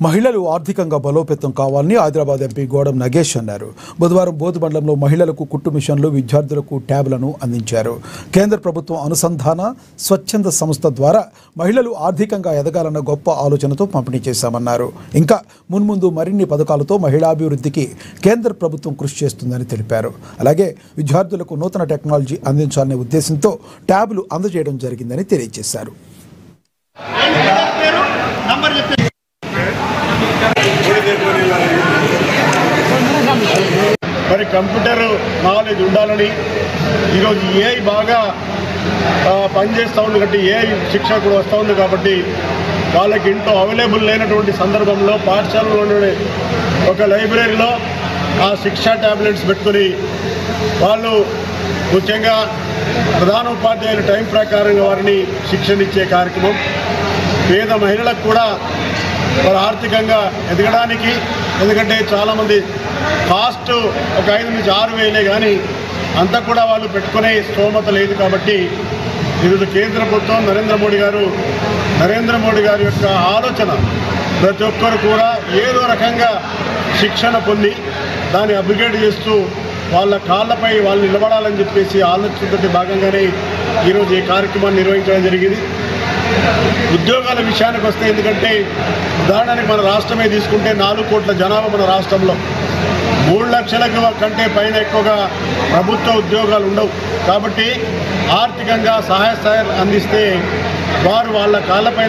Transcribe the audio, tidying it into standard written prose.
మహిళలు ఆర్థికంగా బలోపేతం కావాలని హైదరాబాద్ ఎంపీ గోడం నగేష్ అన్నారు. బుధవారం బోధమండలంలో మహిళలకు కుట్టు మిషన్లు, విద్యార్థులకు ట్యాబ్లను అందించారు. కేంద్ర ప్రభుత్వం అనుసంధాన స్వచ్ఛంద సంస్థ ద్వారా మహిళలు ఆర్థికంగా ఎదగాలన్న గొప్ప ఆలోచనతో పంపిణీ చేశామన్నారు. ఇంకా మున్ముందు మరిన్ని పథకాలతో మహిళాభివృద్ధికి కేంద్ర ప్రభుత్వం కృషి చేస్తుందని తెలిపారు. అలాగే విద్యార్థులకు నూతన టెక్నాలజీ అందించాలనే ఉద్దేశంతో ట్యాబ్లు అందజేయడం జరిగిందని తెలియజేశారు. మరి కంప్యూటర్ నాలెడ్జ్ ఉండాలని ఈరోజు ఏఐ బాగా పనిచేస్తూ ఉంది కాబట్టి ఏఐ శిక్షణ కూడా వస్తూ ఉంది కాబట్టి వాళ్ళకి ఇంట్లో అవైలబుల్ లేనటువంటి సందర్భంలో పాఠశాలలోనే ఒక లైబ్రరీలో ఆ శిక్షా ట్యాబ్లెట్స్ పెట్టుకుని వాళ్ళు ముఖ్యంగా ప్రధాన ఉపాధ్యాయుల టైం ప్రకారంగా వారిని శిక్షణ ఇచ్చే కార్యక్రమం పేద మహిళలకు కూడా వారు ఆర్థికంగా ఎదగడానికి, ఎందుకంటే చాలామంది కాస్ట్ ఒక 5 నుంచి 6 వేలే కానీ అంతా కూడా వాళ్ళు పెట్టుకునే స్తోమత లేదు. కాబట్టి ఈరోజు కేంద్ర ప్రభుత్వం నరేంద్ర మోడీ గారి యొక్క ఆలోచన ప్రతి ఒక్కరు కూడా ఏదో రకంగా శిక్షణ పొంది దాన్ని అప్గ్రేడ్ చేస్తూ వాళ్ళ కాళ్ళపై వాళ్ళు నిలబడాలని చెప్పేసి ఆలోచనతో భాగంగానే ఈరోజు ఈ కార్యక్రమాన్ని నిర్వహించడం జరిగింది. ఉద్యోగాల విషయానికి వస్తే, ఎందుకంటే ఉదాహరణకి మన రాష్ట్రమే తీసుకుంటే 4 కోట్ల జనాభా మన రాష్ట్రంలో 3 లక్షల కంటే పైన ఎక్కువగా ప్రభుత్వ ఉద్యోగాలు ఉండవు. కాబట్టి ఆర్థికంగా సహాయ అందిస్తే వారు వాళ్ళ కాళ్ళపైన